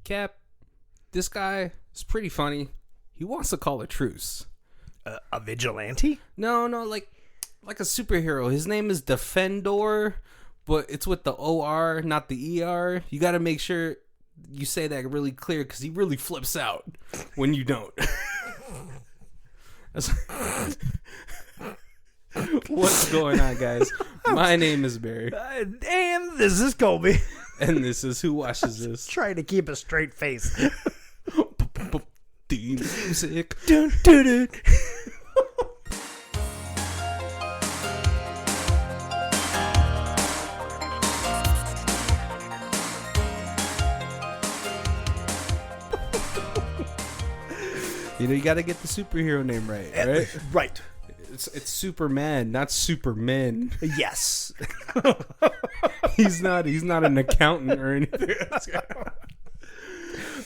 Cap, this guy is pretty funny. He wants to call a truce. A vigilante? No, like a superhero. His name is Defendor, but it's with the O-R, not the E-R. You got to make sure you say that really clear because he really flips out when you don't. What's going on, guys? My name is Barry. And this is Colby. And this is Who Watches This. Trying to keep a straight face. Theme music. Dun, dun, dun. You got to get the superhero name right? Right. It's Superman, not Superman. Yes. He's not an accountant or anything.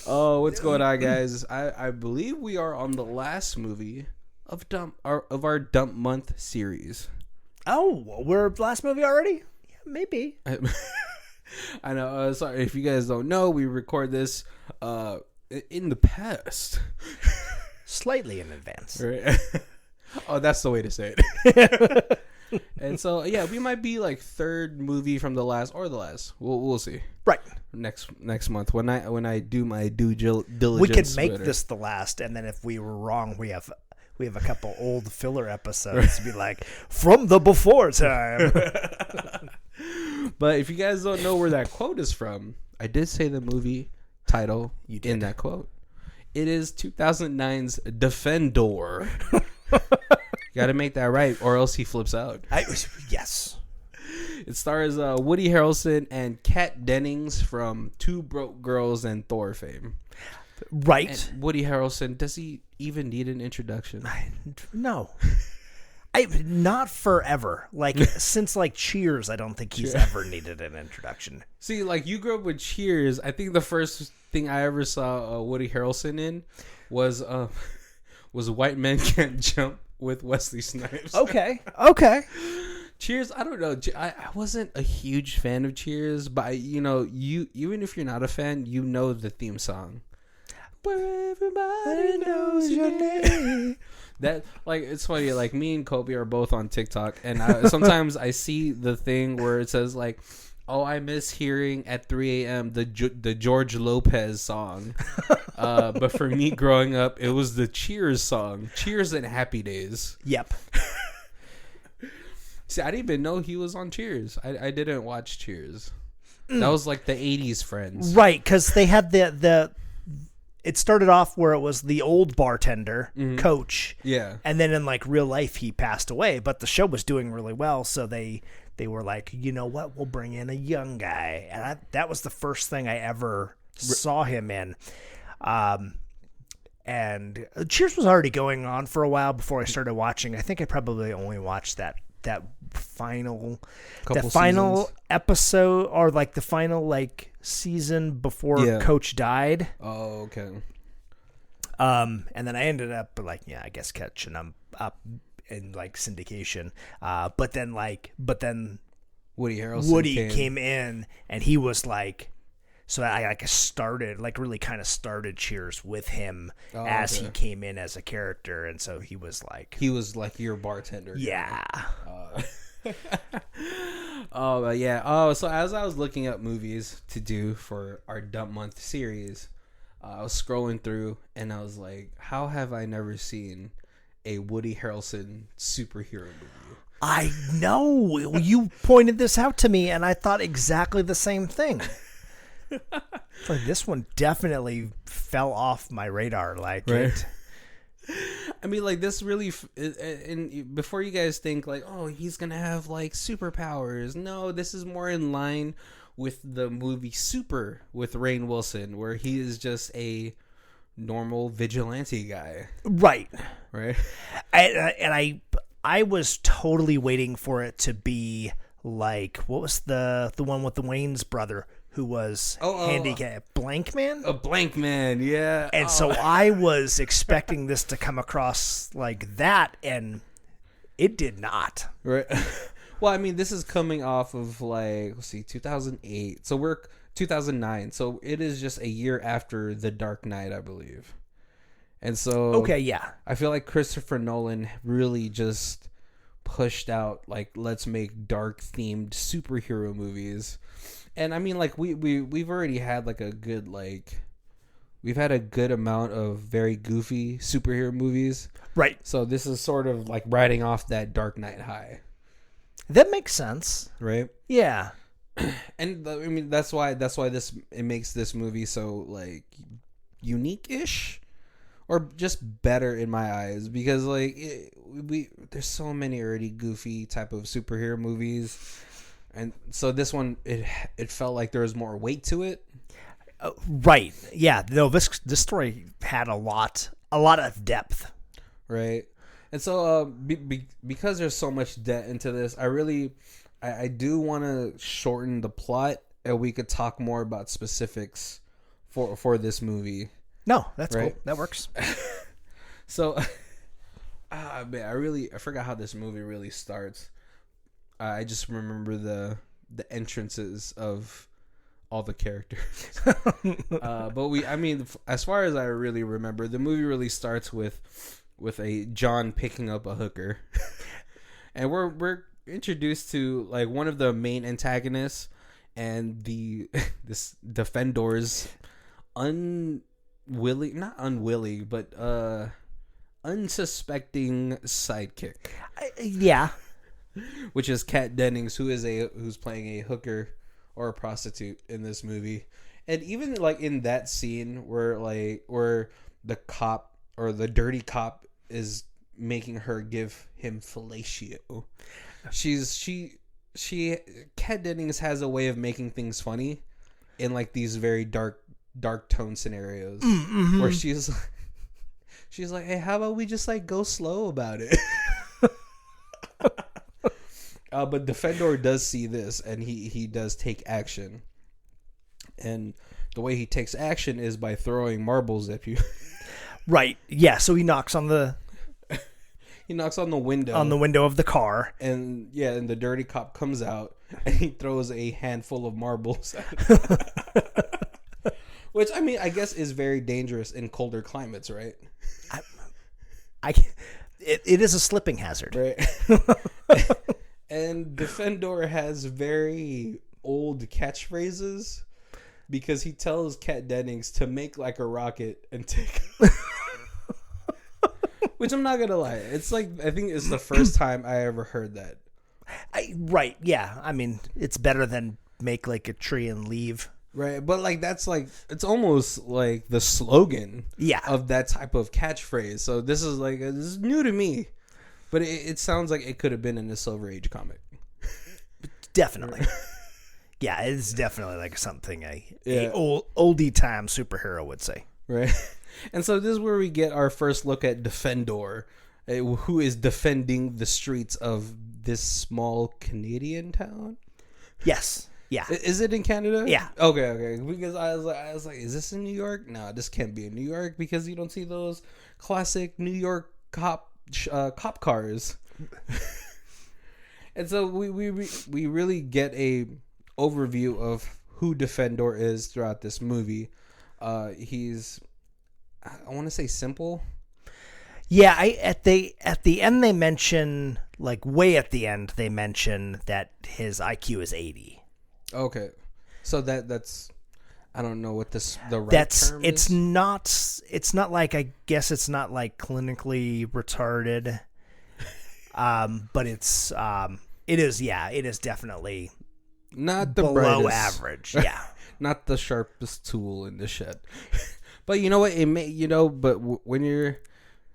Oh, what's going on, guys? I believe we are on the last movie of our dump month series. Oh, we're last movie already? Yeah, maybe. I know. Sorry if you guys don't know, we record this in the past. Slightly in advance. Right. Oh, that's the way to say it. And so, yeah, we might be like third movie from the last or the last. We'll see. Right. Next month when I do my due diligence. We could make this the last, and then if we were wrong, we have a couple old filler episodes to be like from the before time. But if you guys don't know where that quote is from, I did say the movie title in that quote. It is 2009's Defendor. Got to make that right, or else he flips out. Yes. It stars Woody Harrelson and Kat Dennings from Two Broke Girls and Thor fame. Right. And Woody Harrelson, does he even need an introduction? No. Not forever. Like, since, like, Cheers, I don't think he's ever needed an introduction. See, like, you grew up with Cheers. I think the first thing I ever saw Woody Harrelson in was White Men Can't Jump with Wesley Snipes. Okay. Cheers, I don't know. I wasn't a huge fan of Cheers, but you even if you're not a fan, you know the theme song. Where everybody knows your name. That, like, it's funny. Like, me and Kobe are both on TikTok, and sometimes I see the thing where it says like, "Oh, I miss hearing at 3 a.m. the George Lopez song." But for me growing up, it was the Cheers song, Cheers and Happy Days. Yep. See, I didn't even know he was on Cheers. I didn't watch Cheers. That was like the 80s Friends. Right, because they had the it started off where it was the old bartender, Coach. Yeah. And then in like real life, he passed away, but the show was doing really well. So they were like, you know what? We'll bring in a young guy. And that was the first thing I ever saw him in. And Cheers was already going on for a while before I started watching. I think I probably only watched that final episode, or like the final like season before Coach died. Oh, okay. And then I ended up like, I guess catching them up in like syndication. But then Woody Harrelson came in, and he was like, so I started really kind of started Cheers with him as he came in as a character, and so he was like your bartender. Yeah. Oh yeah. Oh, so as I was looking up movies to do for our dump month series, I was scrolling through and I was like, how have I never seen a Woody Harrelson superhero movie? I know. You pointed this out to me and I thought exactly the same thing. Like, this one definitely fell off my radar. Like, right. I mean, like, this really, and before you guys think like, oh, he's gonna have like superpowers. No, this is more in line with the movie Super with Rainn Wilson, where he is just a normal vigilante guy. Right. And I was totally waiting for it to be like, what was the one with the Wayne's brother who was handicapped? Blank Man? A Blank Man, yeah. And so I was expecting this to come across like that, and it did not. Right. Well, I mean, this is coming off of, like, let's see, 2008. So we're 2009. So it is just a year after The Dark Knight, I believe. And so Okay, yeah. I feel like Christopher Nolan really just pushed out, like, let's make dark themed superhero movies. And I mean, like, we've already had like a good, like, we've had a good amount of very goofy superhero movies. Right. So this is sort of like riding off that Dark Knight high. That makes sense. Right? Yeah. And I mean, that's why it makes this movie so, like, unique-ish, or just better in my eyes, because, like, there's so many already goofy type of superhero movies, and so this one, it felt like there was more weight to it. Right. Yeah. No, this story had a lot of depth. Right. And so because there's so much depth into this, I do want to shorten the plot, and we could talk more about specifics for this movie. No, that's right? cool. That works. So, man, I forgot how this movie really starts. I just remember the entrances of all the characters. But as far as I really remember, the movie really starts with a John picking up a hooker, and we're introduced to, like, one of the main antagonists and this Defendor's unsuspecting sidekick. Yeah. Which is Kat Dennings, who's playing a hooker or a prostitute in this movie. And even, like, in that scene where the cop, or the dirty cop, is making her give him fellatio. Kat Dennings has a way of making things funny in, like, these very dark tone scenarios, mm-hmm. where she's like, hey, how about we just, like, go slow about it? But Defendor does see this, and he does take action. And the way he takes action is by throwing marbles at you. Right. Yeah. So he knocks on the window. On the window of the car. And the dirty cop comes out, and he throws a handful of marbles at him. Which, I mean, I guess is very dangerous in colder climates, right? It is a slipping hazard. Right. And Defendor has very old catchphrases, because he tells Kat Dennings to make like a rocket and take. Which, I'm not gonna lie, it's like, I think it's the first time I ever heard that. Right, yeah. I mean, it's better than make like a tree and leave. Right, but, like, that's like, it's almost like the slogan, of that type of catchphrase. So this is new to me, but it sounds like it could have been in a Silver Age comic. Definitely. Yeah, it's definitely like something a oldie time superhero would say. Right. And so this is where we get our first look at Defendor, who is defending the streets of this small Canadian town. Yes. Yeah. Is it in Canada? Yeah. Okay. Because I was like, is this in New York? No, this can't be in New York, because you don't see those classic New York cop cars. And so we really get a overview of who Defendor is throughout this movie. He's, I want to say, simple. Yeah, at the end they mention, like, way at the end they mention that his IQ is 80. Okay, so that's, I don't know what the right term is. It's not like, I guess it's not like clinically retarded. But it is definitely not the below brightest. average. Yeah. Not the sharpest tool in the shed. But you know what? When you're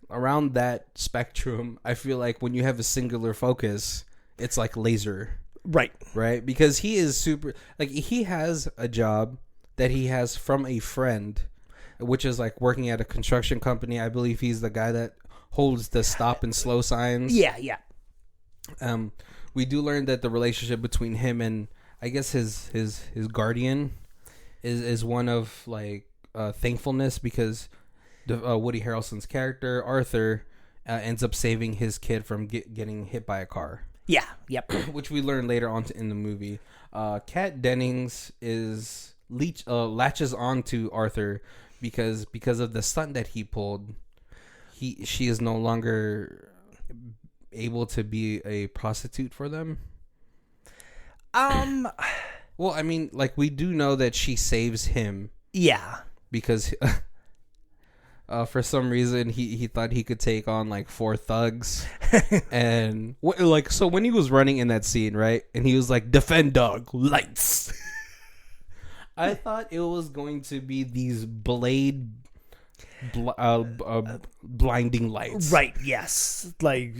around that spectrum, I feel like when you have a singular focus, it's like laser. Right. Right? Because he is super, like, he has a job that he has from a friend, which is like working at a construction company. I believe he's the guy that holds the stop and slow signs. Yeah. We do learn that the relationship between him and, I guess, his guardian is one of, like, thankfulness, because Woody Harrelson's character Arthur ends up saving his kid from getting hit by a car. Yeah. Yep. Which we learn later on in the movie. Kat Dennings is latches on to Arthur because of the stunt that he pulled. She is no longer able to be a prostitute for them. Well, I mean, like, we do know that she saves him. Yeah. Because for some reason he thought he could take on like 4 thugs. And so when he was running in that scene, right? And he was like, "Defendor, lights." I thought it was going to be these blinding lights. Right, yes. Like,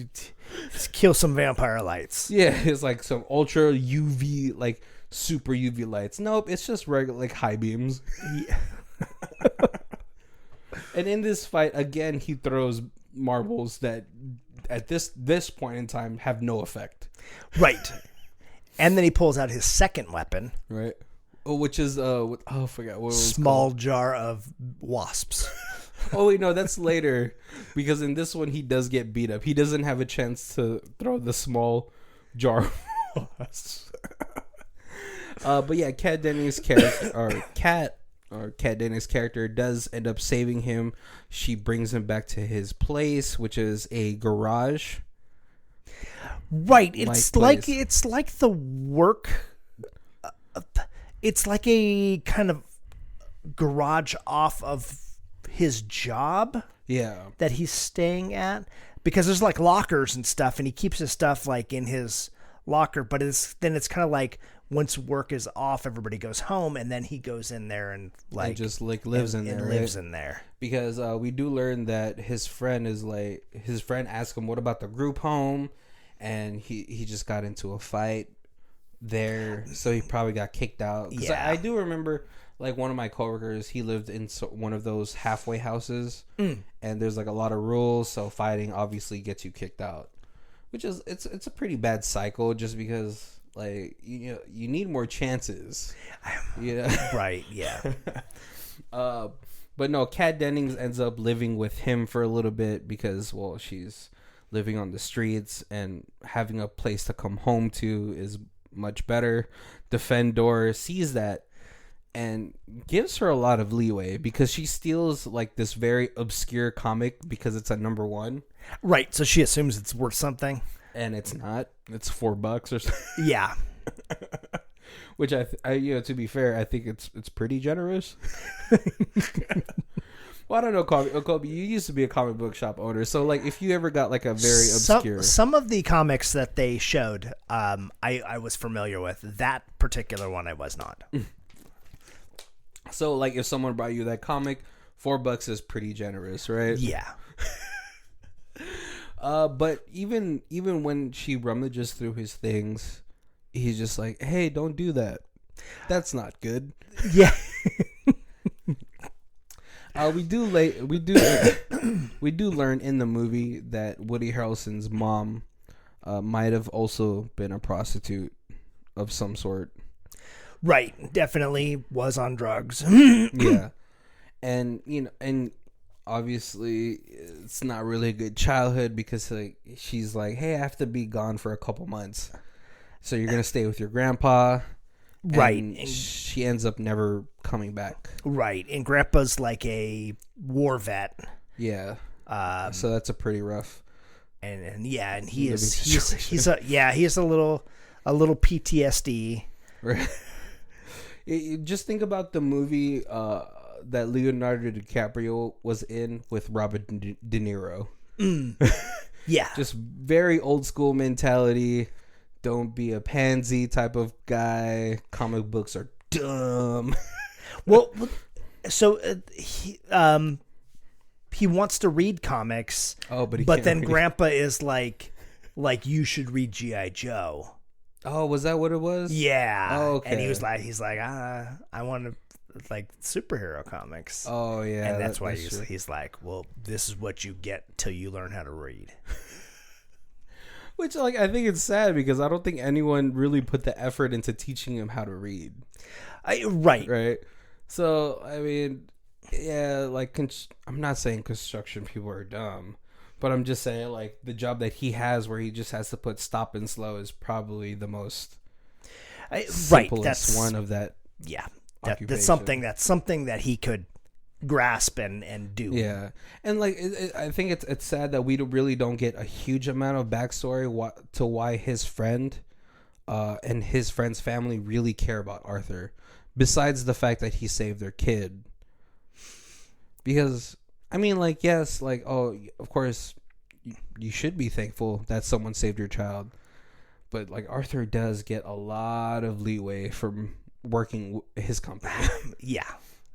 just kill some vampire lights. Yeah, it's like some ultra UV, like super UV lights. Nope, it's just regular, like, high beams. Yeah. And in this fight, again, he throws marbles that at this point in time have no effect. Right. And then he pulls out his second weapon. Right. Oh, which is I forgot what it was small called. Jar of wasps. Oh wait, no, that's later, because in this one he does get beat up. He doesn't have a chance to throw the small jar of wasps. But yeah, Kat Dennings' character, Kat Dennings' character does end up saving him. She brings him back to his place, which is a garage. Right. It's like the work. It's like a kind of garage off of his job. Yeah. That he's staying at, because there's like lockers and stuff, and he keeps his stuff like in his locker. But it's kind of like once work is off, everybody goes home, and then he goes in there and like and just like lives in there. Lives in there because we do learn that his friend asked him, "What about the group home?" And he just got into a fight there, so he probably got kicked out. Because I do remember, like, one of my coworkers, he lived in one of those halfway houses, and there's like a lot of rules, so fighting obviously gets you kicked out, which is it's a pretty bad cycle, just because, like, you need more chances. Yeah. Right. Yeah. But no, Kat Dennings ends up living with him for a little bit because, well, she's living on the streets, and having a place to come home to is much better. Defendor sees that and gives her a lot of leeway, because she steals like this very obscure comic because it's a #1. Right. So she assumes it's worth something, and it's not. It's $4 or something. Yeah. Which I to be fair, I think it's pretty generous. Well, I don't know, Kobe. You used to be a comic book shop owner, so like, if you ever got like a very obscure, some of the comics that they showed, I was familiar with. That particular one, I was not. So, like, if someone brought you that comic, $4 is pretty generous, right? Yeah. But even when she rummages through his things, he's just like, "Hey, don't do that. That's not good." Yeah. We do learn in the movie that Woody Harrelson's mom might have also been a prostitute of some sort. Right, definitely was on drugs. Yeah, and obviously it's not really a good childhood, because like, she's like, "Hey, I have to be gone for a couple months, so you're gonna stay with your grandpa." Right. And she ends up never coming back. Right. And Grandpa's like a war vet. Yeah. So that's a pretty rough. And he has a little PTSD. Right. Just think about the movie that Leonardo DiCaprio was in with Robert De Niro. Yeah. Just very old school mentality. Don't be a pansy type of guy. Comic books are dumb. Well, so he wants to read comics. Oh, but then Grandpa is like you should read G.I. Joe. Oh, was that what it was? Yeah. Oh, okay. And he's like, I want to like superhero comics. Oh, yeah. And that's why he's like, well, this is what you get till you learn how to read. Which, like, I think it's sad, because I don't think anyone really put the effort into teaching him how to read. Right. So, I mean, yeah, like, I'm not saying construction people are dumb, but I'm just saying, like, the job that he has where he just has to put stop and slow is probably the most simplest one of that. Yeah. that's something that he could grasp and do. Yeah, and like I think it's sad that we really don't get a huge amount of backstory to why his friend and his friend's family really care about Arthur, besides the fact that he saved their kid. Because I mean, like, yes, like, oh, of course you should be thankful that someone saved your child, but like Arthur does get a lot of leeway from working his company. Yeah.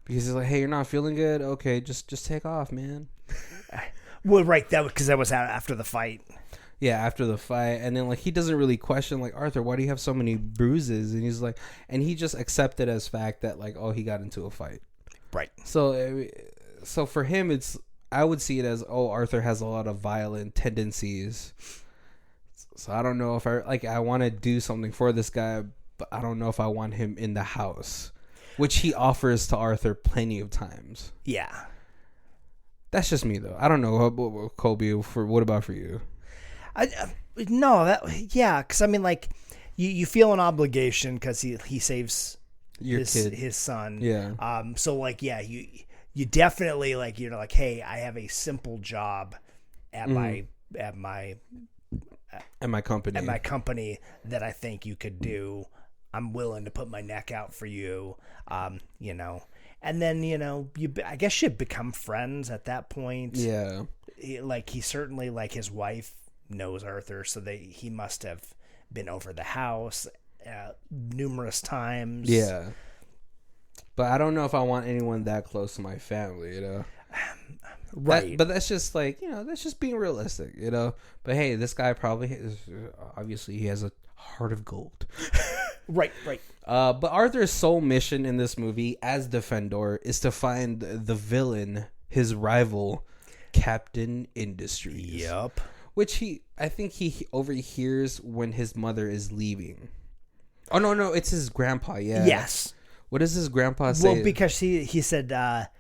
Because he's like, hey, you're not feeling good? Okay, just take off, man. Well, right, because that was after the fight. Yeah, after the fight. And then, like, he doesn't really question, like, Arthur, why do you have so many bruises? And he's like, and he just accepted as fact that, like, oh, he got into a fight. Right. So for him, I would see it as, oh, Arthur has a lot of violent tendencies. So I don't know if I want to do something for this guy, but I don't know if I want him in the house. Which he offers to Arthur plenty of times. Yeah. That's just me, though. I don't know, Colby, what about for you? Because I mean, like, you feel an obligation because he saves his son. Yeah. So, like, yeah, you definitely, like, you're like, hey, I have a simple job at my company that I think you could do. I'm willing to put my neck out for you, you know. And then, you know, I guess you become friends at that point. Yeah. He certainly, like, his wife knows Arthur, so he must have been over the house numerous times. Yeah. But I don't know if I want anyone that close to my family, you know. Right. But that's just like, you know, that's just being realistic, you know. But hey, this guy obviously he has a heart of gold. Right. But Arthur's sole mission in this movie as Defendor is to find the villain, his rival, Captain Industries. Yep. Which I think he overhears when his mother is leaving. Oh, no, it's his grandpa, yeah. Yes. What does his grandpa say? Well, because he said that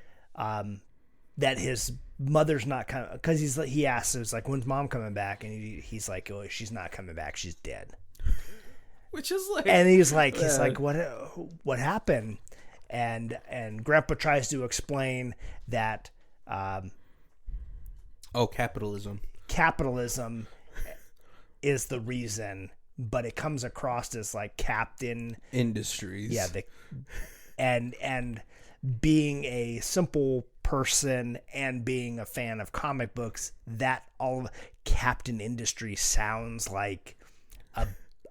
his mother's not coming, because he asks, it's like, when's mom coming back? And he's like, oh, she's not coming back, she's dead. Which is like, and he's like, what happened? And Grandpa tries to explain that, capitalism is the reason, but it comes across as like Captain Industries. Yeah, and being a simple person and being a fan of comic books, that all of Captain Industry sounds like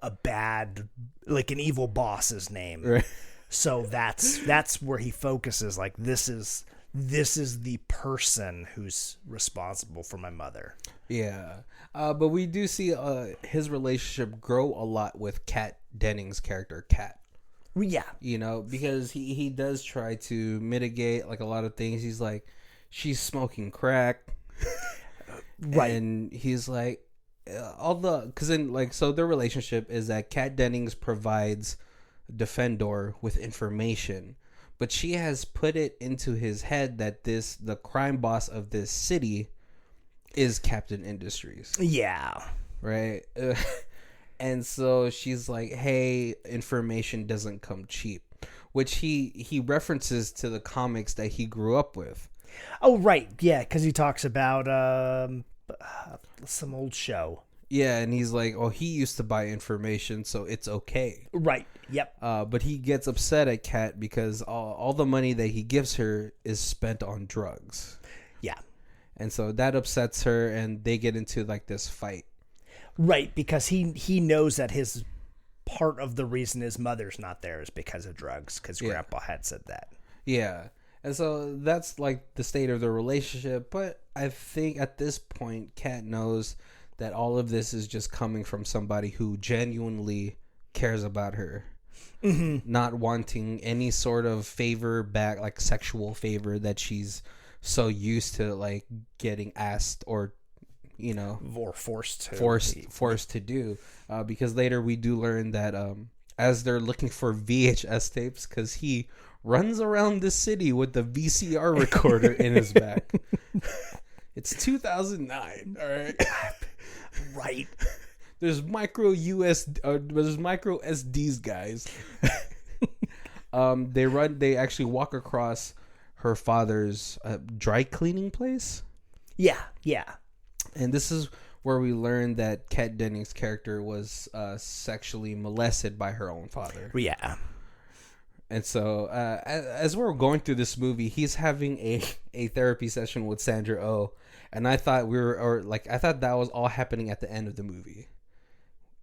a bad, like an evil boss's name. Right. So that's where he focuses. Like, this is the person who's responsible for my mother. Yeah. But we do see his relationship grow a lot with Kat Dennings' character, Kat. Yeah. You know, because he does try to mitigate, like, a lot of things. He's like, she's smoking crack. Right. And he's like, because in, like, so their relationship is that Kat Dennings provides Defendor with information, but she has put it into his head that the crime boss of this city is Captain Industries. Yeah. Right. And so she's like, hey, information doesn't come cheap, which he references to the comics that he grew up with. Oh, right. Yeah, because he talks about some old show. Yeah, and he's like, oh, he used to buy information, so it's okay. Right. Yep. But he gets upset at Kat because all the money that he gives her is spent on drugs. Yeah. And so that upsets her, and they get into, like, this fight. Right, because he knows that his part of the reason his mother's not there is because of drugs, because Grandpa had said that. Yeah. And so that's, like, the state of the relationship. But I think at this point, Kat knows that all of this is just coming from somebody who genuinely cares about her. Mm-hmm. Not wanting any sort of favor back, like sexual favor that she's so used to, like, getting asked or, you know, or forced to do. Because later we do learn that as they're looking for VHS tapes, because he runs around the city with the VCR recorder in his back. It's 2009, all right? Right. There's micro SDs, guys. They actually walk across her father's dry cleaning place. Yeah. And this is where we learn that Kat Dennings' character was sexually molested by her own father. Yeah. And so, as we're going through this movie, he's having a therapy session with Sandra Oh, and I thought I thought that was all happening at the end of the movie,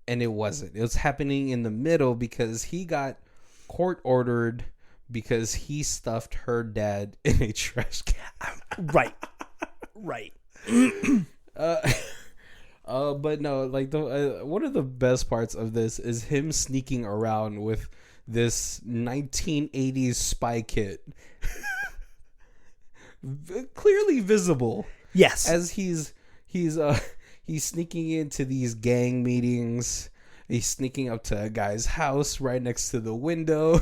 and it wasn't. It was happening in the middle because he got court ordered because he stuffed her dad in a trash can. Right. But no, like one of the best parts of this is him sneaking around with this 1980s spy kit, clearly visible. Yes, as he's sneaking into these gang meetings. He's sneaking up to a guy's house right next to the window.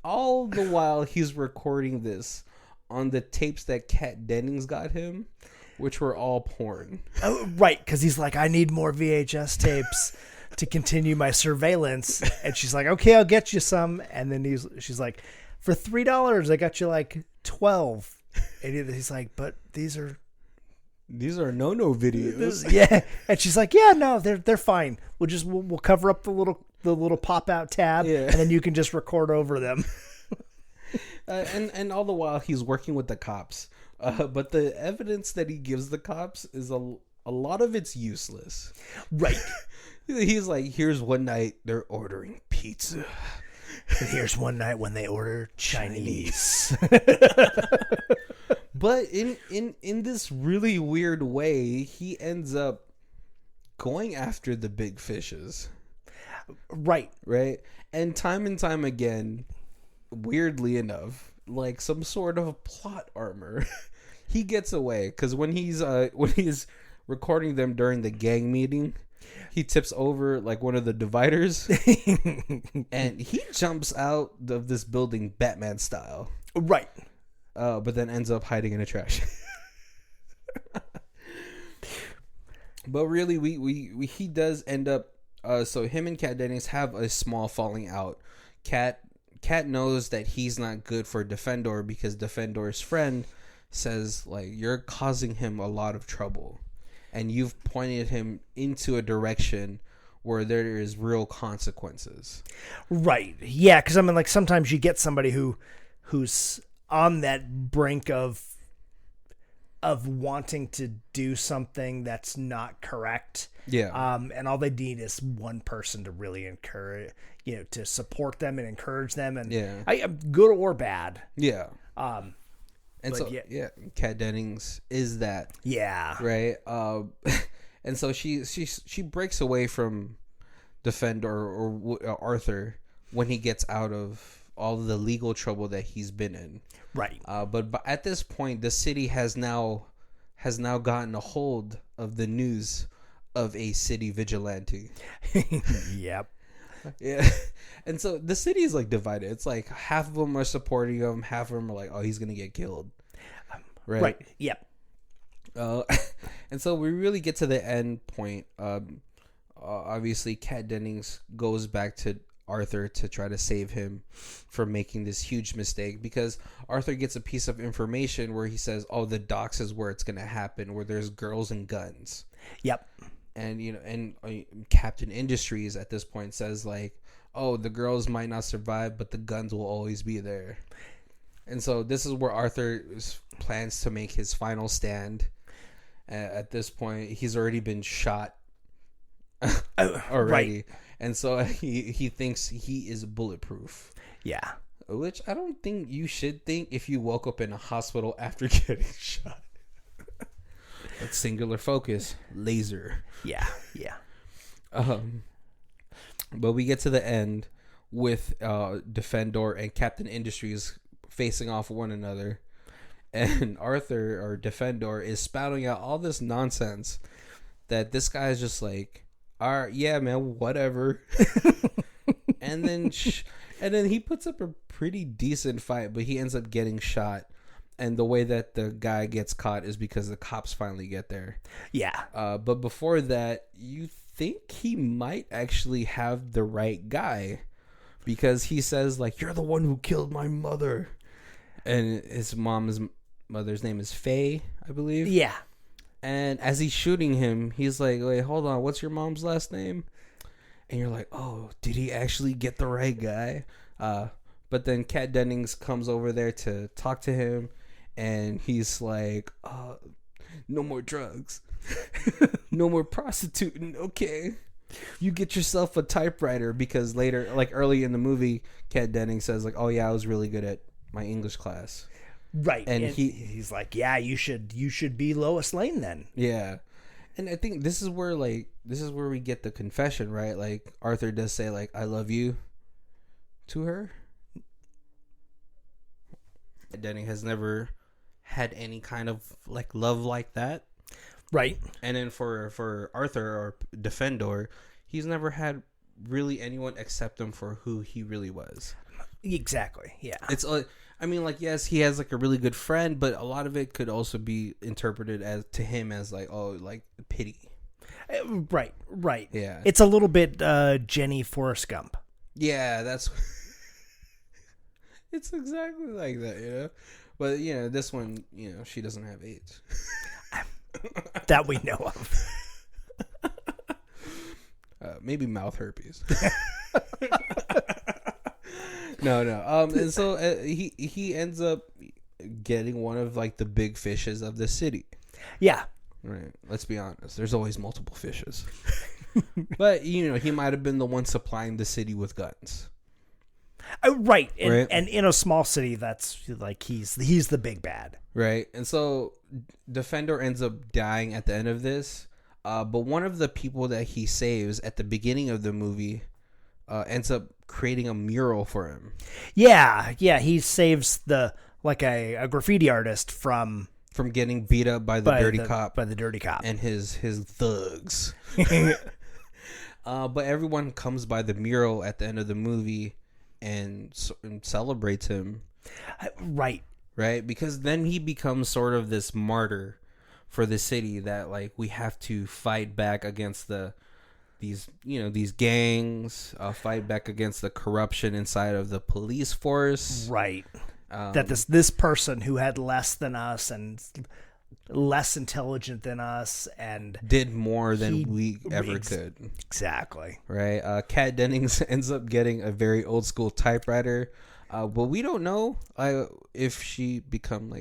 All the while he's recording this on the tapes that Kat Dennings got him, which were all porn. Oh, right, because he's like, I need more VHS tapes to continue my surveillance. And she's like, okay, I'll get you some. And then she's like, for $3, I got you like 12. And he's like, but these are no videos. Yeah. And she's like, yeah, no, they're fine. We'll cover up the little pop out tab, and then you can just record over them. And all the while he's working with the cops. But the evidence that he gives the cops is a lot of it's useless. Right. He's like, here's one night they're ordering pizza. And here's one night when they order Chinese. But in this really weird way, he ends up going after the big fishes. Right. And time again, weirdly enough, like some sort of plot armor, he gets away because when he's recording them during the gang meeting, he tips over like one of the dividers and he jumps out of this building Batman style. Right. But then ends up hiding in a trash. But really, he does end up. So him and Kat Dennings have a small falling out. Kat knows that he's not good for Defendor because Defendor's friend says like, you're causing him a lot of trouble, and you've pointed him into a direction where there is real consequences. Right. Yeah, because I mean, like sometimes you get somebody who's on that brink of wanting to do something that's not correct. Yeah. And all they need is one person to really encourage, to support them and encourage them, and good or bad. Yeah. And so yeah, Kat Dennings is that. Yeah. Right. And so she breaks away from Defendor or Arthur when he gets out of all the legal trouble that he's been in. Right. But at this point, the city has now gotten a hold of the news of a city vigilante. Yep. Yeah. And so the city is like divided. It's like half of them are supporting him, half of them are like, oh, he's gonna get killed. Right. Yep. And so we really get to the end point. Obviously, Kat Dennings goes back to Arthur to try to save him from making this huge mistake, because Arthur gets a piece of information where he says, oh, the docks is where it's going to happen, where there's girls and guns. Yep. And Captain Industries at this point says like, oh, the girls might not survive, but the guns will always be there. And so this is where Arthur plans to make his final stand. At this point, he's already been shot already. Right. And so he thinks he is bulletproof. Yeah. Which I don't think you should think if you woke up in a hospital after getting shot. That's singular focus. Laser. Yeah. Yeah. But we get to the end with Defendor and Captain Industries facing off one another. And Arthur, or Defendor, is spouting out all this nonsense that this guy is just like, all right, yeah, man, whatever. and then he puts up a pretty decent fight, but he ends up getting shot. And the way that the guy gets caught is because the cops finally get there. Yeah. But before that, you think he might actually have the right guy because he says like, "You're the one who killed my mother," and his mother's name is Faye, I believe. Yeah. And as he's shooting him, he's like, "Wait, hold on, what's your mom's last name?" And you're like, "Oh, did he actually get the right guy?" But then Kat Dennings comes over there to talk to him, and he's like, "No more drugs, no more prostituting. Okay, you get yourself a typewriter," because later, like early in the movie, Kat Dennings says like, "Oh yeah, I was really good at my English class." Right. And he's like, "Yeah, you should be Lois Lane then." Yeah. And I think this is where we get the confession, right? Like Arthur does say like, "I love you" to her. Denny has never had any kind of like love like that. Right. And then for Arthur or Defendor, he's never had really anyone accept him for who he really was. Exactly. Yeah. It's I mean, like, yes, he has like a really good friend, but a lot of it could also be interpreted as to him as like, oh, like pity. Right. Right. Yeah. It's a little bit Jenny Forrest Gump. Yeah, that's it's exactly like that, you know. But you know, this one, you know, she doesn't have AIDS. That we know of. Maybe mouth herpes. No. And so he ends up getting one of like the big fishes of the city. Yeah. Right. Let's be honest. There's always multiple fishes. But you know, he might have been the one supplying the city with guns. Right. Right. And in a small city, that's like he's the big bad. Right. And so Defender ends up dying at the end of this. But one of the people that he saves at the beginning of the movie ends up creating a mural for him. Yeah. He saves a graffiti artist from getting beat up by the dirty cop and his thugs. But everyone comes by the mural at the end of the movie and celebrates him. Right. Because then he becomes sort of this martyr for the city, that like we have to fight back against these gangs, fight back against the corruption inside of the police force. Right. That this person who had less than us and less intelligent than us and did more than we ever could. Exactly. Right. Kat Dennings ends up getting a very old school typewriter. But we don't know if she became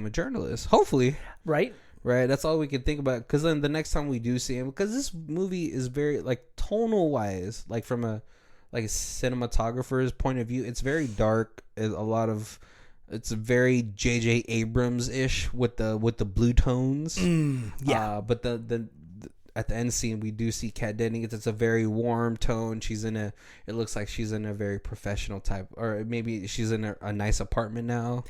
a journalist. Hopefully. Right. That's all we can think about. Because then the next time we do see him, because this movie is very like tonal wise, like from a cinematographer's point of view, it's very dark. It's very J.J. Abrams-ish with the blue tones. Yeah. But the at the end scene, we do see Kat Dennings. It's a very warm tone. It looks like she's in a very professional type, or maybe she's in a nice apartment now.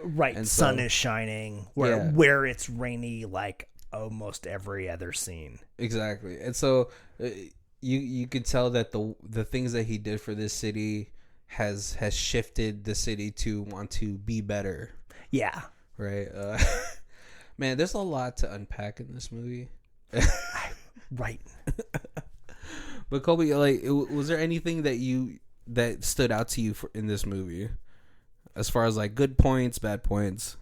Right. And sun is shining where it's rainy like almost every other scene. Exactly. And so you could tell that the things that he did for this city has shifted the city to want to be better. Yeah. Right. Man, there's a lot to unpack in this movie. Right. But Colby, like, was there anything that stood out to you in this movie, as far as like good points, bad points?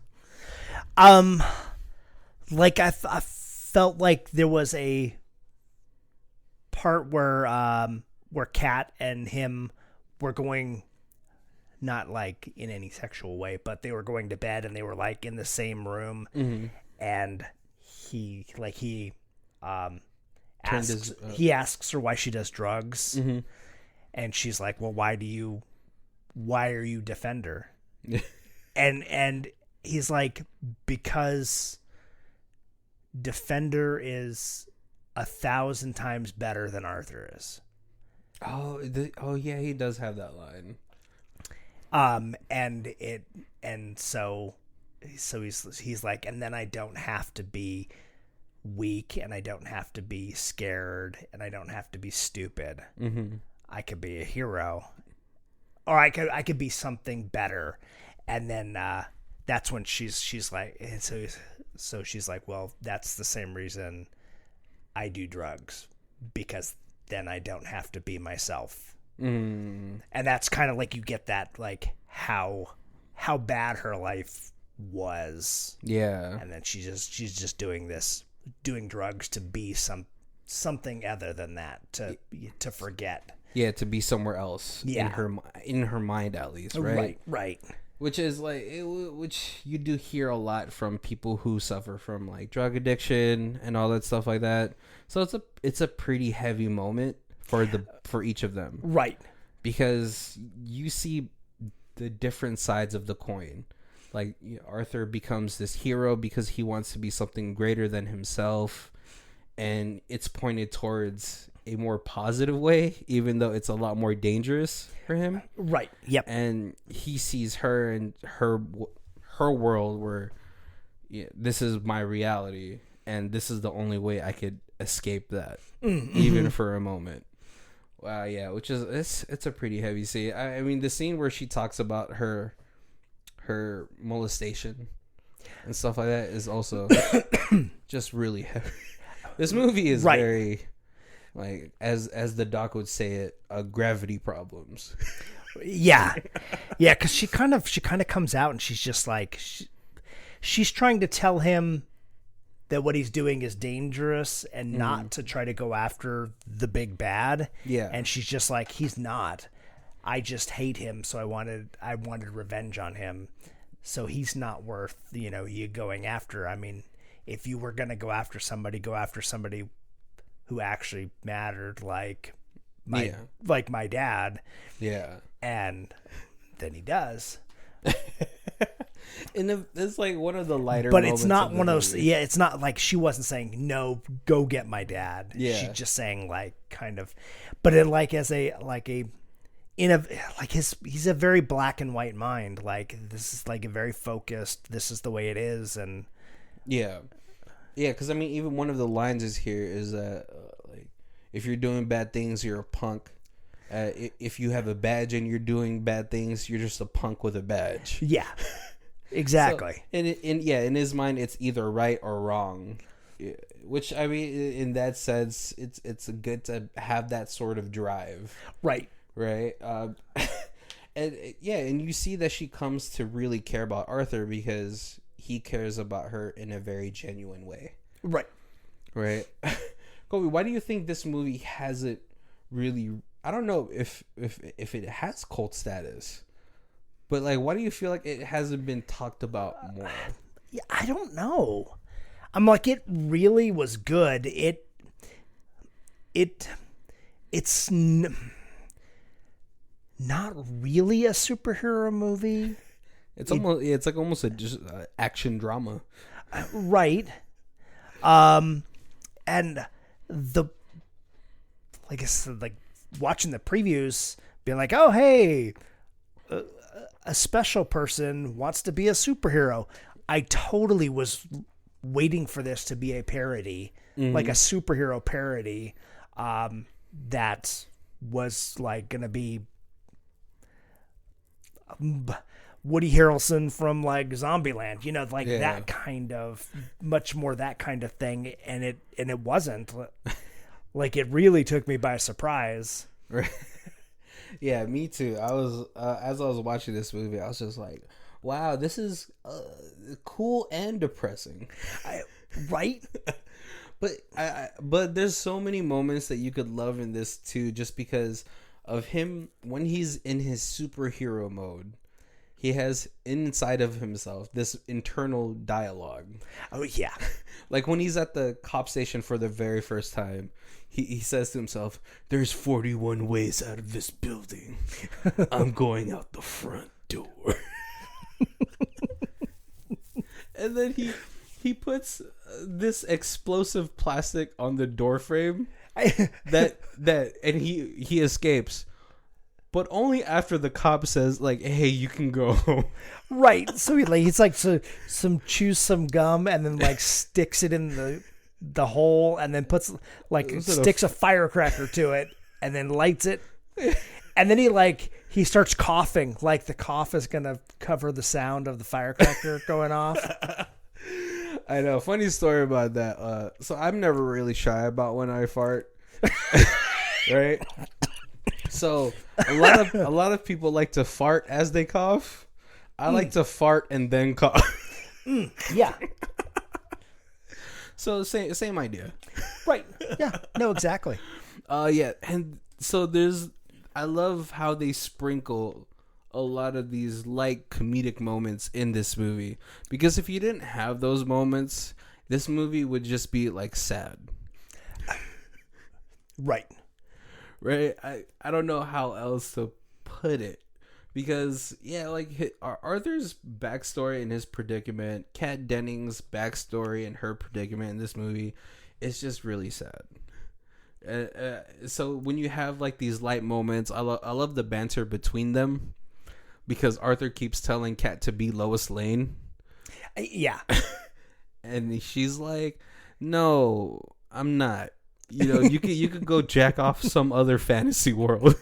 Like I felt like there was a part where Kat and him were going, not like in any sexual way, but they were going to bed and they were like in the same room, and he asks her why she does drugs, and she's like, well, why are you Defender? and he's like, because Defender is 1,000 times better than Arthur is. Oh yeah, he does have that line. And so he's like, and then I don't have to be weak, and I don't have to be scared, and I don't have to be stupid. I could be a hero, or I could be something better. And then that's when she's like, and so she's like, well, that's the same reason I do drugs, because then I don't have to be myself. And that's kind of like you get that like how bad her life was. Yeah. And then she's just doing drugs to be something other than that, to forget. Yeah, to be somewhere else. Yeah. In her mind at least, right? Right. Which is like, which you do hear a lot from people who suffer from like drug addiction and all that stuff like that. So it's a pretty heavy moment for each of them, right? Because you see the different sides of the coin. Like Arthur becomes this hero because he wants to be something greater than himself, and it's pointed towards a more positive way, even though it's a lot more dangerous for him. Right. Yep. And he sees her and her world where this is my reality, and this is the only way I could escape that, even for a moment. Wow. Yeah. Which is it's a pretty heavy scene. I mean, the scene where she talks about her molestation and stuff like that is also just really heavy. This movie is very, like, as the doc would say it, gravity problems. Yeah, because she kind of comes out and she's just like she's trying to tell him that what he's doing is dangerous and not to try to go after the big bad. Yeah, and she's just like, he's not. I just hate him, so I wanted revenge on him. So he's not worth you going after. I mean, if you were gonna go after somebody who actually mattered, like my dad. Yeah. And then he does. And it's like one of the lighter but moments. It's not one of those. Yeah, it's not like she wasn't saying, no, go get my dad. Yeah. She's just saying, like, kind of. But it, like, he's a very black and white mind. Like, this is like a very focused, this is the way it is. And yeah, because I mean, even one of the lines is here is that like, if you're doing bad things, you're a punk. If you have a badge and you're doing bad things, you're just a punk with a badge. Yeah, exactly. So, in his mind, it's either right or wrong. Which, I mean, in that sense, it's good to have that sort of drive. Right. And you see that she comes to really care about Arthur because he cares about her in a very genuine way. Right. Kobe, why do you think this movie hasn't really? I don't know if it has cult status, but like, why do you feel like it hasn't been talked about more? Yeah, I don't know. I'm like, it really was good. It's not really a superhero movie. It's almost a just action drama, right? And like I said, like watching the previews, being like, oh hey, a special person wants to be a superhero. I totally was waiting for this to be a parody, like a superhero parody, that was like gonna be Woody Harrelson from like Zombieland, that kind of, much more that kind of thing, and it wasn't. Like, it really took me by surprise. Right. Yeah, me too. I was as I was watching this movie, I was just like, wow, this is cool and depressing. Right? But there's so many moments that you could love in this too, just because of him when he's in his superhero mode. He has inside of himself this internal dialogue. Oh yeah. Like when he's at the cop station for the very first time, he says to himself, "There's 41 ways out of this building. I'm going out the front door." And then he puts this explosive plastic on the door frame that and he escapes. But only after the cop says, like, "Hey, you can go." Right. So he's like, chews some gum and then like sticks it in the hole and then puts sticks a firecracker to it and then lights it. And then he starts coughing, like the cough is gonna cover the sound of the firecracker going off. I know. Funny story about that. So I'm never really shy about when I fart. Right? So a lot of people like to fart as they cough. I like to fart and then cough. Yeah. So same idea. Right. Yeah. No, exactly. Yeah, and so I love how they sprinkle a lot of these light comedic moments in this movie, because if you didn't have those moments, this movie would just be like sad. Right. Right? I don't know how else to put it, because like Arthur's backstory and his predicament, Kat Dennings' backstory and her predicament in this movie is just really sad. So when you have like these light moments, I love the banter between them, because Arthur keeps telling Kat to be Lois Lane. Yeah. And she's like, "No, I'm not. You could go jack off some other fantasy world."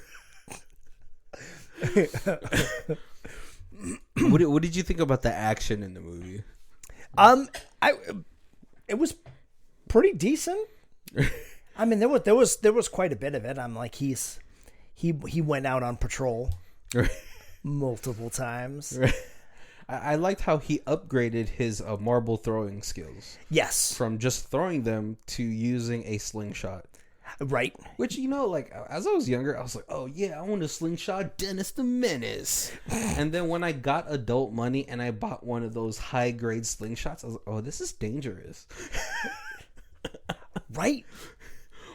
What did you think about the action in the movie? It was pretty decent. I mean, there was quite a bit of it. I'm like, he went out on patrol multiple times. Right. I liked how he upgraded his marble throwing skills. Yes, from just throwing them to using a slingshot. Right. Which, like, as I was younger, I was like, oh yeah, I want to slingshot Dennis the Menace. And then when I got adult money and I bought one of those high grade slingshots, I was like, oh, this is dangerous. Right.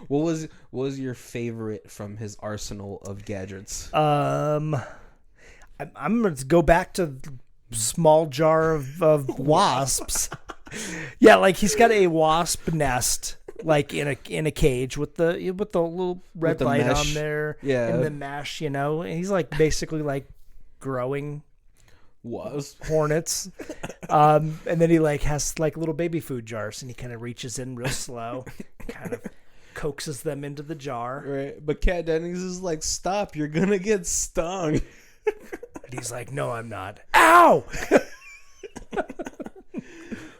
What was your favorite from his arsenal of gadgets? I'm going to go back to small jar of wasps. Yeah, like he's got a wasp nest, like in a cage with the little red light mesh on there, yeah, and the mesh, and he's like basically like growing wasp hornets, and then he like has like little baby food jars, and he kind of reaches in real slow, kind of coaxes them into the jar. Right, but Kat Dennings is like, "Stop! You're gonna get stung." And he's like, "No, I'm not." Ow!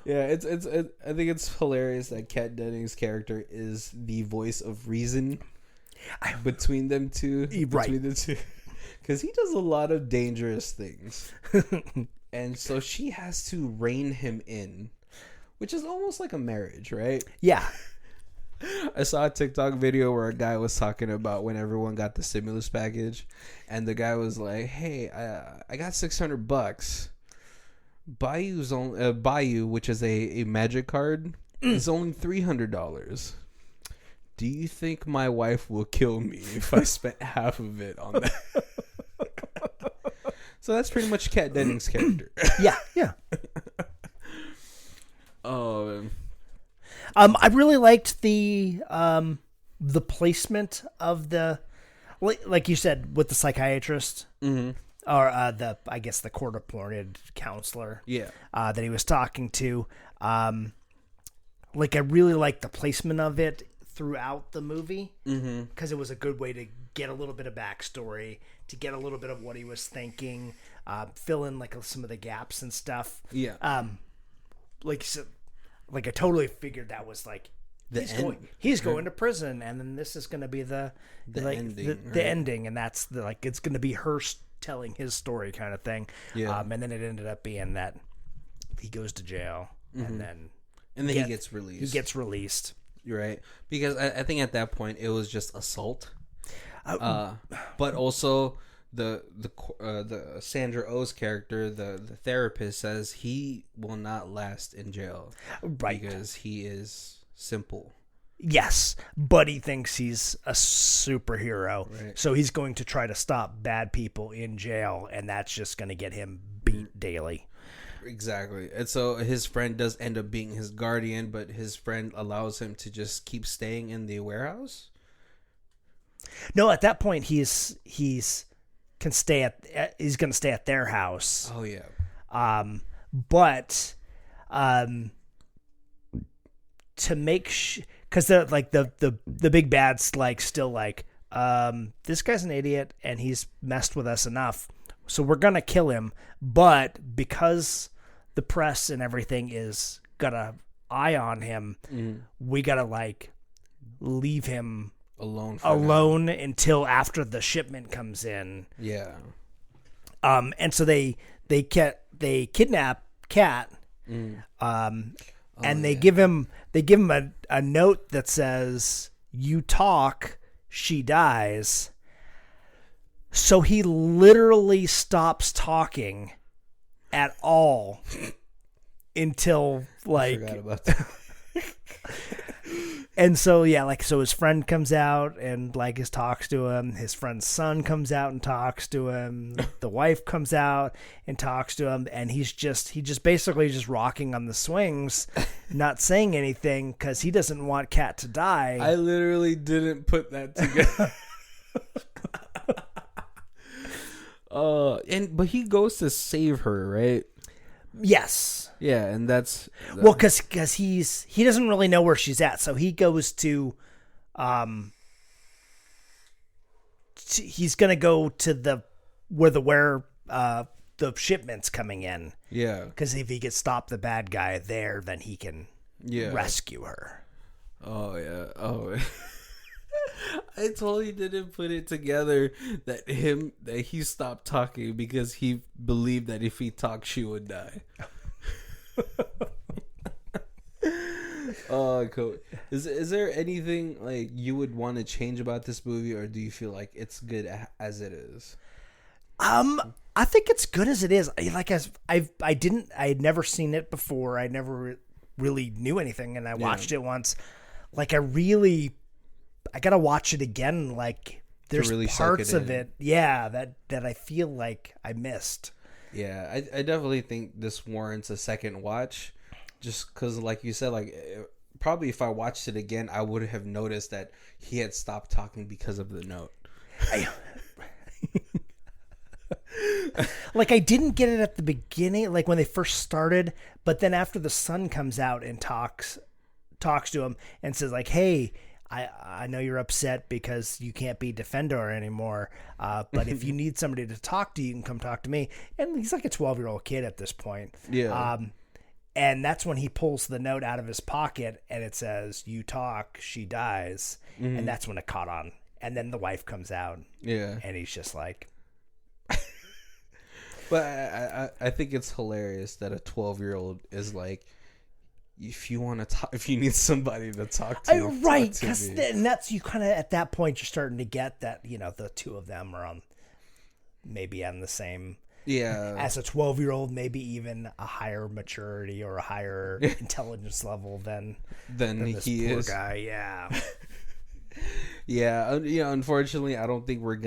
Yeah, I think it's hilarious that Kat Dennings' character is the voice of reason between them two. Right. Between the two. Because he does a lot of dangerous things. And so she has to rein him in, which is almost like a marriage, right? Yeah. I saw a TikTok video where a guy was talking about when everyone got the stimulus package, and the guy was like, "Hey, I got $600. Bayou, which is a magic card, is only $300. Do you think my wife will kill me if I spent half of it on that?" So that's pretty much Kat Dennings' character. Yeah. Oh, man. I really liked the placement of the, like you said, with the psychiatrist, or I guess the court-appointed counselor, that he was talking to. Like I really liked the placement of it throughout the movie, because it was a good way to get a little bit of backstory, to get a little bit of what he was thinking, fill in like some of the gaps and stuff. Yeah. Like you said. Like I totally figured that was like he's going to prison, and then this is going to be the ending, the ending, and that's it's going to be her telling his story kind of thing. Yeah. And then it ended up being that he goes to jail, and then he gets released. He gets released. You're right, because I think at that point it was just assault, but also. The Sandra Oh's character, the therapist, says he will not last in jail, right? Because he is simple. Yes, but he thinks he's a superhero, right. So he's going to try to stop bad people in jail, and that's just going to get him beat daily. Exactly, and so his friend does end up being his guardian, but his friend allows him to just keep staying in the warehouse. No, at that point he's going to stay at their house. Oh yeah. But to make because they're like the big bad's like still like this guy's an idiot and he's messed with us enough, so we're gonna kill him. But because the press and everything is got an eye on him, we gotta like leave him alone until after the shipment comes in. Yeah. And so they kidnap Kat. And they give him a note that says, "You talk, she dies." So he literally stops talking at all until like. I forgot about that. And so so his friend comes out and like talks to him. His friend's son comes out and talks to him. The wife comes out and talks to him, and he just basically just rocking on the swings, not saying anything because he doesn't want Kat to die. I literally didn't put that together. But he goes to save her, right? Yes. Yeah, and that's well, because he doesn't really know where she's at, so he goes to, he's gonna go to where the shipment's coming in. Yeah, because if he gets stopped the bad guy there, then he can rescue her. Oh yeah. Oh. I totally didn't put it together that he stopped talking because he believed that if he talked, she would die. Oh, cool. Is there anything like you would want to change about this movie, or do you feel like it's good as it is? I think it's good as it is. I had never seen it before. I never really knew anything, and I watched it once. Like I gotta watch it again. Like there's really parts of it, that I feel like I missed. Yeah, I definitely think this warrants a second watch, just because, like you said, like probably if I watched it again, I would have noticed that he had stopped talking because of the note. Like I didn't get it at the beginning, like when they first started, but then after the son comes out and talks to him and says like, "Hey, I know you're upset because you can't be Defendor anymore, but if you need somebody to talk to, you can come talk to me." And he's like a 12-year-old kid at this point. Yeah. And that's when he pulls the note out of his pocket and it says, "You talk, she dies." Mm-hmm. And that's when it caught on. And then the wife comes out. Yeah. And he's just like. But I think it's hilarious that a 12-year-old is like, if you want to talk, if you need somebody to talk to, right? Because and that's you kind of at that point you're starting to get that the two of them are maybe on the same as a 12-year-old, maybe even a higher maturity or a higher intelligence level than this he poor is. Guy, yeah. Unfortunately, I don't think we're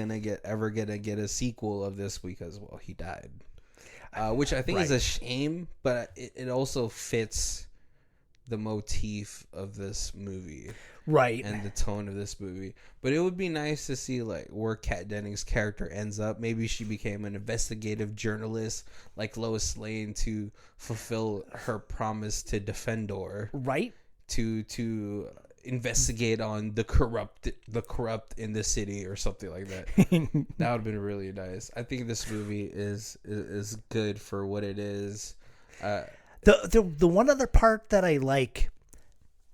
ever gonna get a sequel of this because he died, which I think is a shame, but it also fits the motif of this movie, right, and the tone of this movie. But it would be nice to see like where Kat Dennings' character ends up. Maybe she became an investigative journalist like Lois Lane to fulfill her promise to Defendor, right, to investigate on the corrupt in the city or something like that. That would have been really nice. I think this movie is good for what it is. The one other part that I like,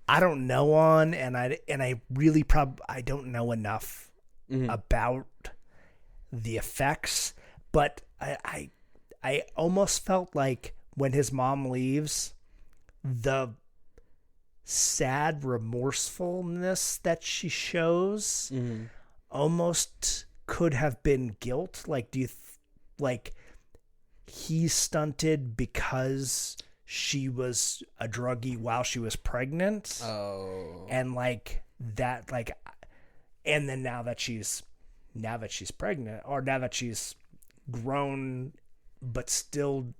I don't know on, and I really I don't know enough about the effects, but I almost felt like when his mom leaves, the sad remorsefulness that she shows almost could have been guilt. Like, do you like he's stunted because she was a druggie while she was pregnant. Oh. And like that, like, and then now that she's pregnant, or now that she's grown, but still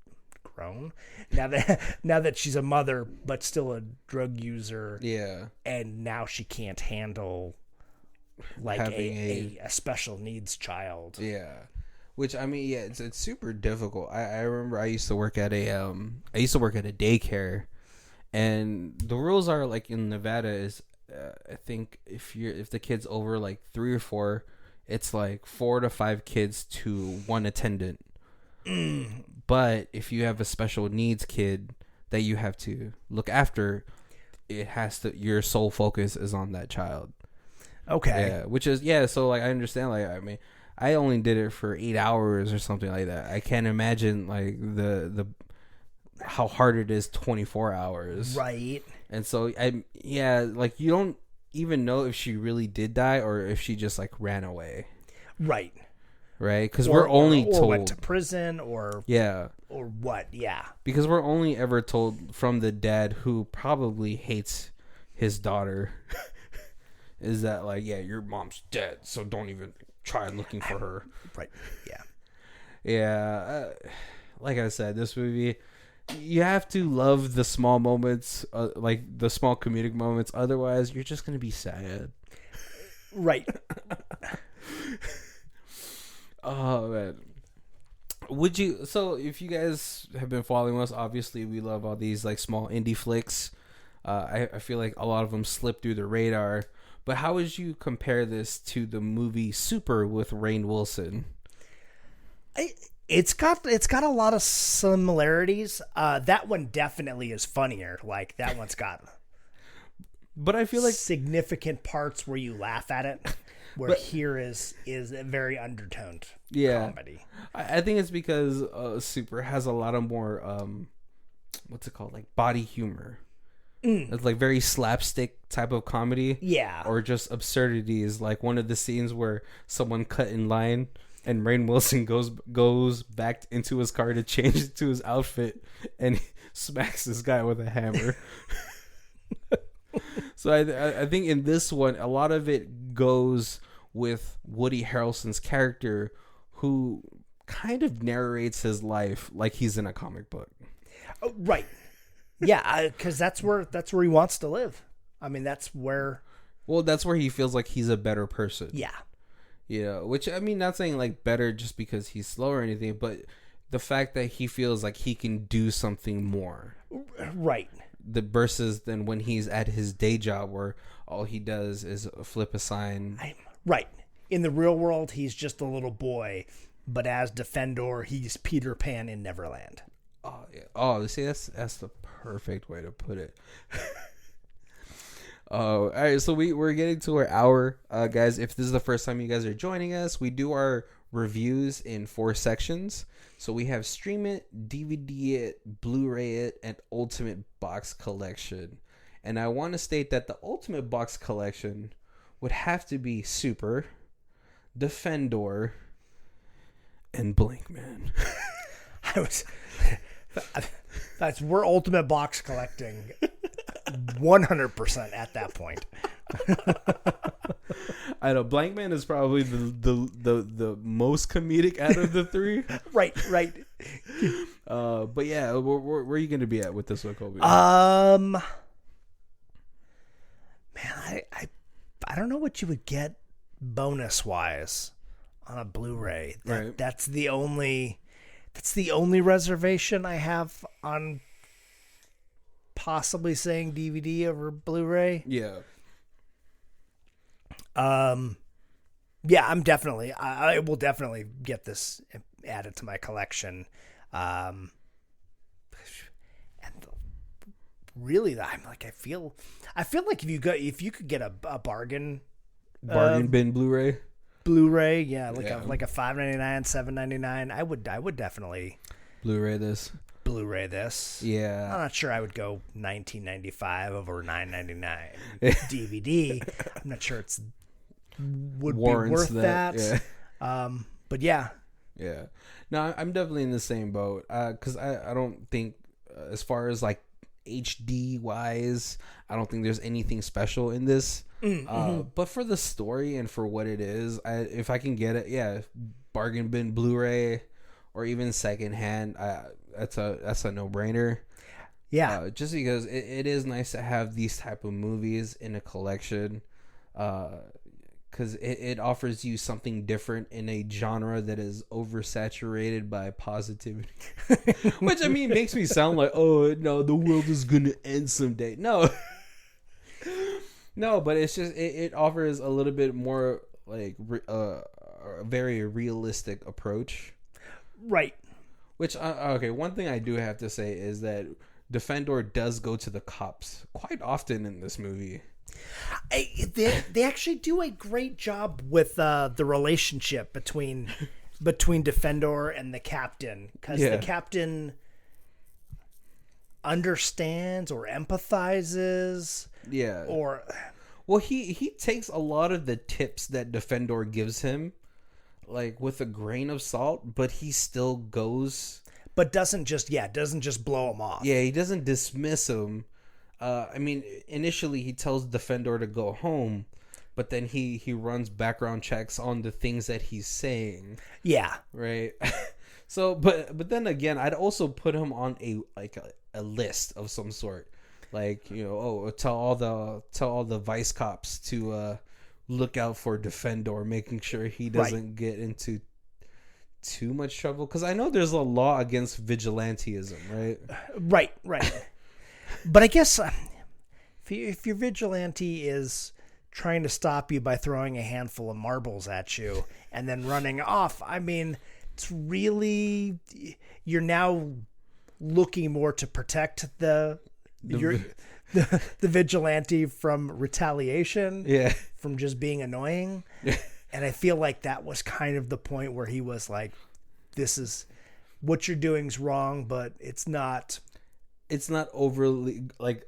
grown, now that she's a mother, but still a drug user. Yeah. And now she can't handle like a special needs child. Yeah. Which, I mean, yeah, it's super difficult. I remember I used to work at a daycare, and the rules are like in Nevada is I think if the kid's over like 3 or 4, it's like 4 to 5 kids to 1 attendant. But if you have a special needs kid that you have to look after, your sole focus is on that child. Okay. Yeah, which is so like I understand, like I mean I only did it for 8 hours or something like that. I can't imagine like the how hard it is 24 hours. Right. And so like you don't even know if she really did die or if she just like ran away. Right. Right? Cuz we're only told went to prison or what? Yeah. Because we're only ever told from the dad, who probably hates his daughter, is that like, yeah, your mom's dead, so don't even try looking for her. Right. Yeah. Yeah. Like I said, this movie, you have to love the small moments, like the small comedic moments. Otherwise, you're just going to be sad. Right. Oh, man. So if you guys have been following us, obviously we love all these like small indie flicks. I feel like a lot of them slip through the radar. But how would you compare this to the movie Super with Rainn Wilson? It's got a lot of similarities. That one definitely is funnier. Like that one's got, but I feel like significant parts where you laugh at it. Where here is a very undertoned comedy. I think it's because Super has a lot of more what's it called, like body humor. It's like very slapstick type of comedy. Yeah. Or just absurdities, like one of the scenes where someone cut in line and Rainn Wilson goes back into his car to change into his outfit and smacks this guy with a hammer. So I think in this one, a lot of it goes with Woody Harrelson's character, who kind of narrates his life like he's in a comic book. Oh, right. Yeah, because that's where he wants to live. I mean, that's where he feels like he's a better person. Yeah. You know, which, I mean, not saying like better just because he's slow or anything, but the fact that he feels like he can do something more. Right. Versus than when he's at his day job where all he does is flip a sign. Right. In the real world, he's just a little boy, but as Defendor, he's Peter Pan in Neverland. Oh, yeah. Oh, see, that's the perfect way to put it. All right, so we're getting to our hour, guys. If this is the first time you guys are joining us, we do our reviews in 4 sections. So we have Stream It, DVD It, Blu-ray It, and Ultimate Box Collection. And I want to state that the Ultimate Box Collection would have to be Super, Defendor, and Blankman. We're Ultimate Box collecting 100% at that point. I know Blankman is probably the most comedic out of the 3. Right. But yeah, where are you going to be at with this one, Colby? Man, I don't know what you would get bonus wise on a Blu-ray. Right. That's the only reservation I have on possibly saying DVD over Blu-ray. Yeah. Yeah, I will definitely get this added to my collection. And really, I'm like, I feel like if you could get a bargain bin Blu-ray, yeah, like a $5.99, $7.99, I would definitely Blu-ray this. Yeah. I'm not sure I would go $19.95 over $9.99 DVD. I'm not sure would warrants be worth that. Yeah. But yeah. Yeah. No, I'm definitely in the same boat. Because I don't think, as far as like HD wise, I don't think there's anything special in this. But for the story and for what it is, if I can get it, bargain bin Blu-ray or even secondhand, that's a no-brainer. Yeah. Just because it is nice to have these type of movies in a collection, because it offers you something different in a genre that is oversaturated by positivity. Which, I mean, makes me sound like, oh no, the world is gonna end someday. No. No, but it's just it offers a little bit more like a very realistic approach. Right. Which okay, one thing I do have to say is that Defendor does go to the cops quite often in this movie. They actually do a great job with the relationship between Defendor and the captain, because the captain understands or empathizes. Yeah. Or, well, he takes a lot of the tips that Defendor gives him, like with a grain of salt, but he still goes. But doesn't just blow him off. Yeah, he doesn't dismiss him. I mean, initially he tells Defendor to go home, but then he runs background checks on the things that he's saying. Yeah. Right. So, but then again, I'd also put him on a list of some sort, like, you know, tell all the vice cops to look out for Defendor, making sure he doesn't get into too much trouble, because I know there's a law against vigilantism, right? Right. But I guess if your vigilante is trying to stop you by throwing a handful of marbles at you and then running off, I mean, it's really, you're now looking more to protect the vigilante from retaliation, from just being annoying. And I feel like that was kind of the point where he was like, this is what you're doing's wrong, but it's not overly like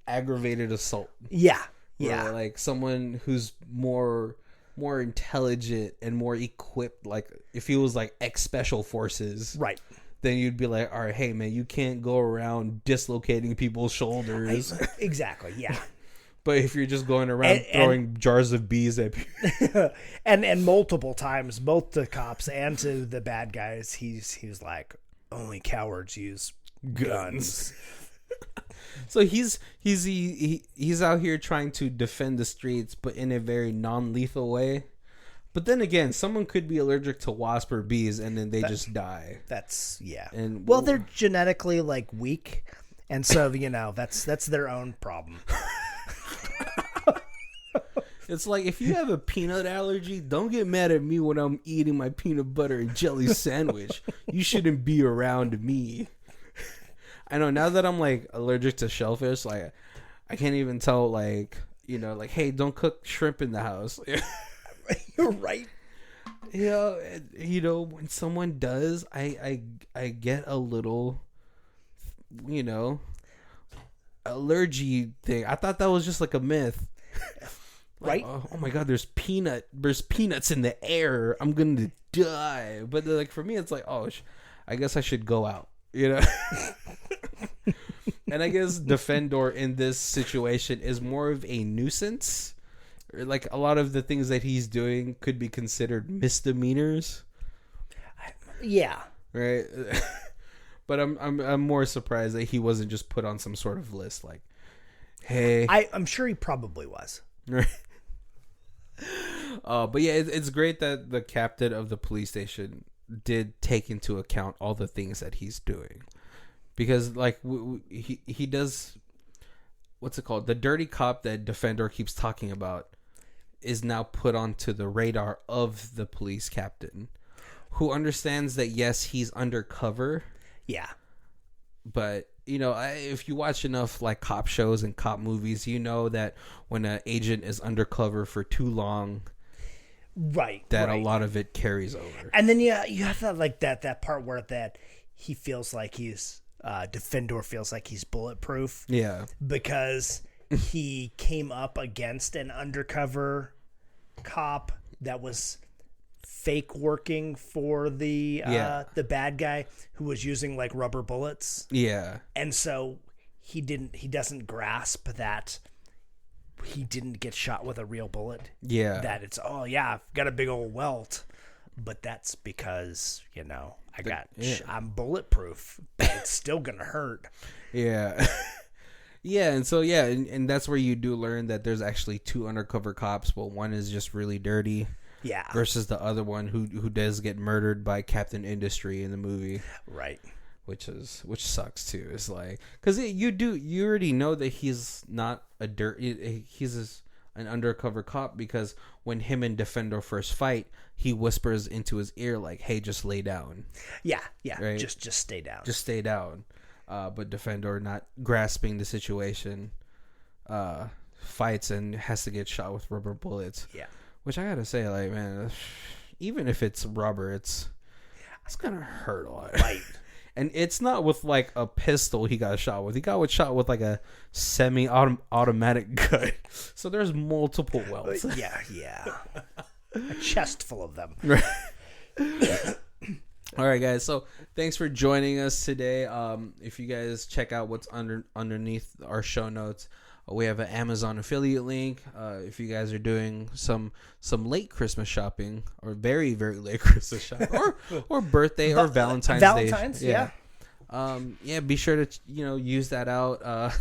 aggravated assault. Yeah. Or like someone who's more intelligent and more equipped, like if he was like ex-special forces, right, then you'd be like, all right, hey man, you can't go around dislocating people's shoulders. Exactly, yeah. But if you're just going around throwing jars of bees at people, and multiple times, both to cops and to the bad guys, he's like, only cowards use guns. So he's out here trying to defend the streets, but in a very non-lethal way. But then again, someone could be allergic to wasp or bees, and then they just die. That's And well, they're genetically like weak, and so that's their own problem. It's like, if you have a peanut allergy, don't get mad at me when I'm eating my peanut butter and jelly sandwich. You shouldn't be around me. I know, now that I'm like allergic to shellfish, like I can't even tell, like, like, hey, don't cook shrimp in the house. You're right. When someone does, I get a little, allergy thing. I thought that was just like a myth. Right? Like, oh my god, there's peanuts in the air. I'm gonna die. But like for me, it's like, I guess I should go out. And I guess Defendor in this situation is more of a nuisance. Like a lot of the things that he's doing could be considered misdemeanors. Yeah. Right. But I'm more surprised that he wasn't just put on some sort of list. Like, hey, I'm sure he probably was. Right. But yeah, it's great that the captain of the police station did take into account all the things that he's doing, because like he does, what's it called? The dirty cop that Defendor keeps talking about is now put onto the radar of the police captain, who understands that yes, he's undercover. Yeah. But if you watch enough like cop shows and cop movies, you know that when an agent is undercover for too long, right, a lot of it carries over. And then you have that part where that he feels like he's Defendor feels like he's bulletproof. Yeah, because he came up against an undercover cop that was fake working for the bad guy who was using like rubber bullets. Yeah. And so he doesn't grasp that he didn't get shot with a real bullet. Yeah. That it's, I've got a big old welt, but that's because, I'm bulletproof, but it's still going to hurt. Yeah. Yeah, and so and that's where you do learn that there's actually two undercover cops, but one is just really dirty. Yeah. Versus the other one who does get murdered by Captain Industry in the movie. Right. Which sucks too. It's like, because you already know that he's not he's an undercover cop, because when him and Defender first fight, he whispers into his ear like, "Hey, just lay down." Yeah. Right? Just stay down. Just stay down. But Defender, not grasping the situation, fights and has to get shot with rubber bullets. Yeah. Which I gotta say, like, man, even if it's rubber, it's gonna hurt a lot. Right. And it's not with like a pistol he got shot with. He got shot with like a semi-automatic gun. So there's multiple welts. Yeah. A chest full of them. Right. All right, guys. So thanks for joining us today. If you guys check out what's underneath our show notes, we have an Amazon affiliate link. If you guys are doing some late Christmas shopping or very, very late Christmas shopping or birthday or Valentine's Day. Yeah. Be sure to, use that out.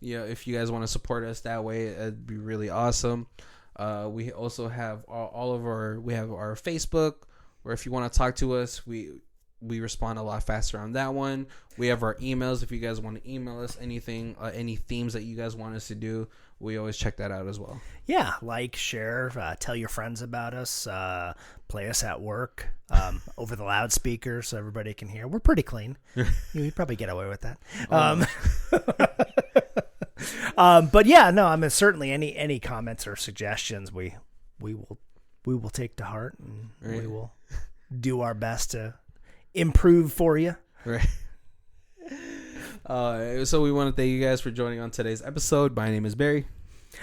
If you guys want to support us that way, it'd be really awesome. We also have we have our Facebook, where if you want to talk to us, we respond a lot faster on that one. We have our emails. If you guys want to email us anything, any themes that you guys want us to do, we always check that out as well. Yeah, like, share, tell your friends about us, play us at work over the loudspeaker so everybody can hear. We're pretty clean. You probably get away with that. But yeah, no, I mean, certainly any comments or suggestions we will take to heart, and we will do our best to improve for you. Right. So we want to thank you guys for joining on today's episode. My name is Barry.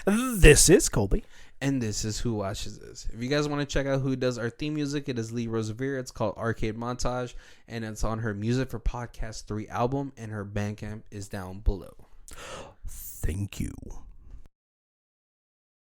This is Colby. And this is Who Watches This. If you guys want to check out who does our theme music, it is Lee Rosevere. It's called Arcade Montage, and it's on her Music for Podcast 3 album, and her Bandcamp is down below. Thank you.